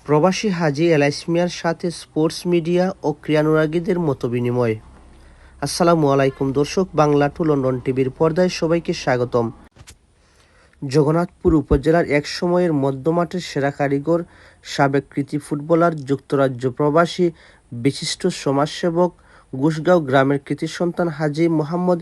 প্রবাসী হাজী এলাইস মিয়ার সাথে স্পোর্টস মিডিয়া ও ক্রীড়ানুরাগীদের মতবিনিময়। আসসালামু আলাইকুম দর্শক, বাংলা টু লন্ডন টিভির পর্দায় সবাইকে স্বাগতম। জগন্নাথপুর উপজেলার এক সময়ের মধ্যমাঠের সেরা কারিগর, সাবেক কৃতি ফুটবলার, যুক্তরাজ্য প্রবাসী, বিশিষ্ট সমাজসেবক, ঘোষগাঁও গ্রামের কৃতি সন্তান হাজী মোহাম্মদ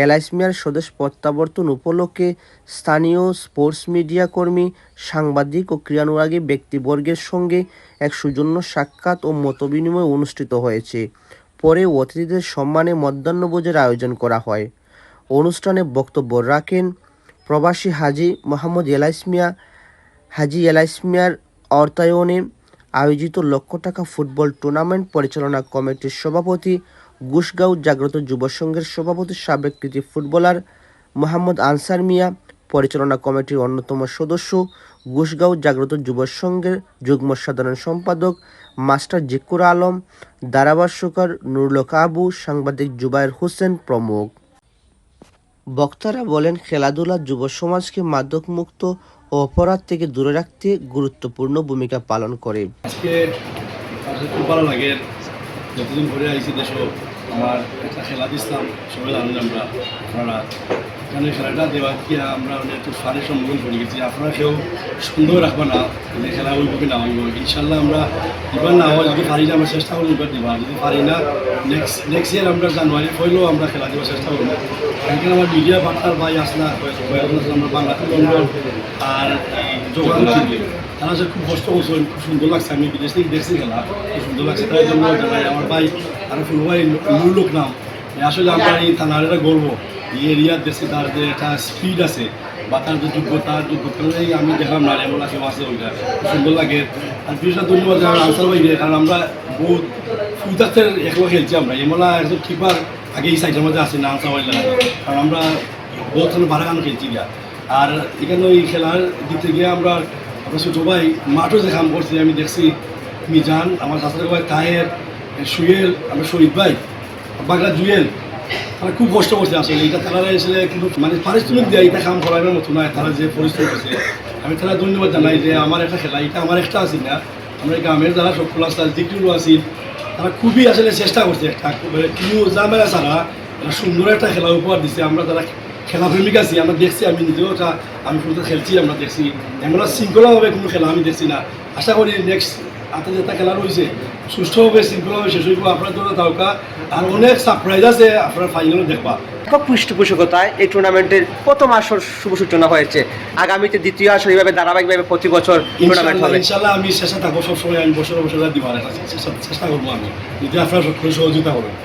এলাইস মিয়ার স্বদেশ প্রত্যাবর্তন উপলক্ষে স্থানীয় স্পোর্টস মিডিয়া কর্মী, সাংবাদিক ও ক্রীড়ানুরাগী ব্যক্তিবর্গের সঙ্গে এক সৌজন্য সাক্ষাৎ ও মতবিনিময় অনুষ্ঠিত হয়েছে। পরে অতিথিদের সম্মানে মধ্যাহ্নভোজের আয়োজন করা হয়। অনুষ্ঠানে বক্তব্য রাখেন প্রবাসী হাজী মোহাম্মদ এলাইস মিয়া। হাজী এলাইস মিয়ার অর্থায়নে আয়োজিত লক্ষ টাকা ফুটবল টুর্নামেন্ট পরিচালনা কমিটির সভাপতি, ঘোষগাঁও জাগ্রত যুব সংঘের সভাপতি, সাবেক কৃতি ফুটবলার মোহাম্মদ আনসার মিয়া, পরিচালনা কমিটির অন্যতম সদস্য, ঘোষগাঁও জাগ্রত যুব সংঘের যুগ্ম সাধারণ সম্পাদক মাস্টার জিকুর আলম, ধারাভাষ্যকার নুরুল হক আবু, সাংবাদিক জুবায়ের হোসেন প্রমুখ। বক্তারা বলেন, খেলাধুলা যুব সমাজকে মাদকমুক্ত ও অপরাধ থেকে দূরে রাখতে গুরুত্বপূর্ণ ভূমিকা পালন করে। আজকে খুব ভালো লাগে, যতদিন ঘুরে আইসি দেশ আমার একটা খেলা দিচ্ছিলাম, সবাই জানেন আমরা আপনারা এখানে খেলাটা দেওয়া কি আমরা একটু সারের সম্মুখীন করে গেছি। আপনারা কেউ সুন্দর রাখবো না যে খেলা হইব কি না হইব, ইনশাল্লাহ আমরা এবার না হয়, যদি পারি না আমরা চেষ্টা করবো এবার দেওয়া, যদি পারি না নেক্সট ইয়ার আমরা জানুয়ারি হইলেও আমরা খেলা দেওয়ার চেষ্টা করবো। এখানে আমার মিডিয়া পার্টনার ভাই আসলা আমরা বাংলা লন্ডন আর যোগাযোগ টিভি, তারা যে খুব কষ্ট করছেন, খুব সুন্দর লাগছে। আমি বিদেশ থেকে দেখছি খেলা, খুব সুন্দর লাগছে। তাই জন্য জানাই আমার ভাই আর ফুলভাই মূল লোক নাম, আসলে আমরা এই থানার একটা গর্ব, এই এরিয়ার দেশে তার যে একটা স্পিড আছে বা তার যে যোগ্যতা আমি দেখলাম না এমন আছে আছে, ওইটা খুব সুন্দর লাগে। আর বিশেষ ধন্যবাদ আনসার ভাই, কারণ আমরা বহুত ফুলতার একলা খেলছি। আমরা এমলা একজন কিপার আগে এই সাইডের মধ্যে আসে না আনসার ভাই লাগে, কারণ আমরা বহুত ভাড়া গান খেলছি গিয়া। আর এখানে ওই খেলার দিক থেকে আমরা ছোটো ভাই মাঠও যে কাম করছি, আমি দেখছি মিজান, আমার চাচাদের ভাই তাহের, সুয়েল, আমরা শহীদ ভাই, বাংলা জুয়েল, তারা খুব কষ্ট করছে। আসলে এটা তারা আসলে কিন্তু মানে পারিশ্রমিক দেয়, এটা কাম করার মতো নয়। তারা যে পরিশ্রম করছে, আমি তারা ধন্যবাদ জানাই যে আমার একটা খেলা, এটা আমার একটা আছি না, আমরা গ্রামের যারা সবগুলো আসলে দিকগুলো আছি, তারা খুবই আসলে চেষ্টা করছে একটা কোনো জামেলা ছাড়া একটা সুন্দর একটা খেলা উপহার দিচ্ছে। আমরা যারা খেলাপ্রেমিক আছি, আমরা দেখছি, আমি নিজেও ওটা আমি ফুটবল খেলছি, আমরা দেখছি এমন শৃঙ্খলাভাবে কোনো খেলা আমি দেখছি না। আশা করি নেক্সট হাতে যেটা খেলা রয়েছে সুষ্ঠুভাবে শৃঙ্খলাভাবে শেষ হইব। আপনার জন্য তাওকা আর অনেক সারপ্রাইজ আছে, আপনার ফাইনালও দেখবা। পৃষ্ঠপোষকতায় এই টুর্নামেন্টের প্রথম আসর শুভ সূচনা হয়েছে। আগামীতে দ্বিতীয় আসর এইভাবে ধারাবাহিকভাবে প্রতি বছর টুর্নামেন্ট হবে। ইনশাল্লাহ আমি চেষ্টা থাকবো সবসময়, আমি বছর দিবার চেষ্টা করবো আমি, যদি আপনারা সহযোগিতা করবেন।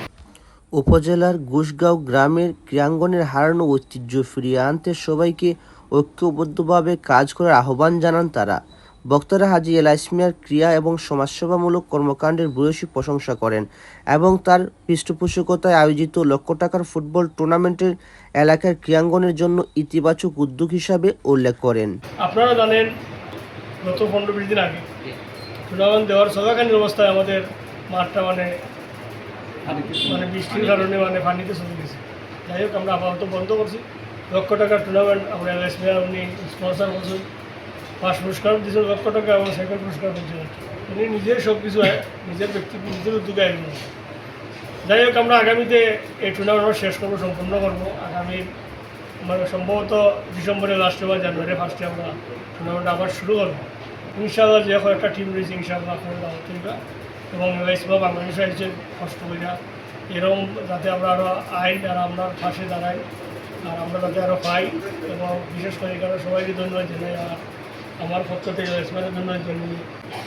উপজেলার ঘোষগাঁও গ্রামের ক্রীড়াঙ্গনের হারানো ঐতিহ্য ফিরিয়ে আনতে সবাইকে ঐক্যবদ্ধভাবে কাজ করার আহ্বান জানান তারা। বক্তারা হাজী এলাইস মিয়ার ক্রিয়া এবং সমাজসেবামূলক কর্মকাণ্ডের ভূয়সী প্রশংসা করেন এবং তার পৃষ্ঠপোষকতায় আয়োজিত লক্ষ টাকার ফুটবল টুর্নামেন্টের এলাকার ক্রীড়াঙ্গনের জন্য ইতিবাচক উদ্যোগ হিসাবে উল্লেখ করেন। আপনারা জানেন, গত 15-20 দিন আগে টুর্নামেন্ট দেওয়ার চলাকালীন অবস্থায় আমাদের মাঠটা মানে বৃষ্টির কারণে পানিতে চলে গেছে। যাই হোক, আমরা আপাতত বন্ধ করছি। লক্ষ টাকার টুর্নামেন্ট আমরা এলাইস মিয়া উনি স্পন্সার করছেন, ফার্স্ট পুরস্কার দিয়েছেন লক্ষ টাকা এবং সেকেন্ড পুরস্কার দিয়েছেন। উনি নিজের সব কিছু নিজের নিজের উদ্যোগে আয়োজন। যাই হোক, আমরা আগামীতে এই টুর্নামেন্ট শেষ করবো, সম্পূর্ণ করবো। আগামী সম্ভবত ডিসেম্বরের লাস্টে বা জানুয়ারি ফার্স্টে আমরা টুর্নামেন্ট আবার শুরু করবো। ইনশাআল্লাহ যে এখন একটা টিম রয়েছে, ইনশাআল্লাহ আপনারা দাওয়াতটা এবং এলাইস মিয়া বাংলাদেশ আসছে কষ্ট করি না, এরকম যাতে আমরা আরও আইন আর আমরা পাশে দাঁড়াই আর আমরা যাতে আরও পাই। এবং বিশেষ করে এখানে সবাইকে ধন্যবাদ জানাই, আর আমার পক্ষ থেকে এলাইস মিয়াকে ধন্যবাদ জানাই।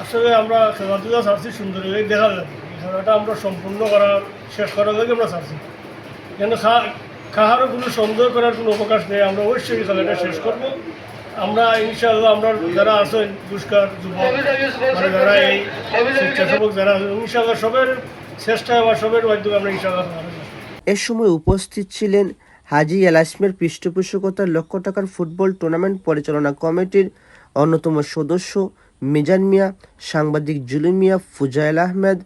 আসলে আমরা খেলাধুলা ছাড়ছি সুন্দরভাবে দেখার লাগে, এই খেলাটা আমরা সম্পূর্ণ শেষ করার লাগে আমরা ছাড়ছি। কেন কাহারও কোনো সন্দেহ করার কোনো অবকাশ নেই, আমরা অবশ্যই খেলাটা শেষ করবো। আমরা ইনশাআল্লাহ আমরা যারা আছেন পুরস্কার যুবক মানে যারা এই স্বেচ্ছাসেবক যারা আছেন, ইনশাআল্লাহ সবের চেষ্টা বা সবের মাধ্যমে আমরা ইনশাআল্লাহ। এ সময় উপস্থিত ছিলেন হাজী এলাইস মিয়ার পৃষ্ঠপোষকতার লক্ষ টাকার ফুটবল টুর্নামেন্ট পরিচালনা কমিটির অন্যতম সদস্য মিজান মিয়া, সাংবাদিক জুলি মিয়া, ফুজাইল আহমেদ,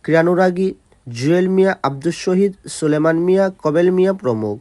ক্রীড়ানুরাগী জুয়েল মিয়া, আব্দুল শহীদ, সুলেমান মিয়া, কবেল মিয়া প্রমুখ।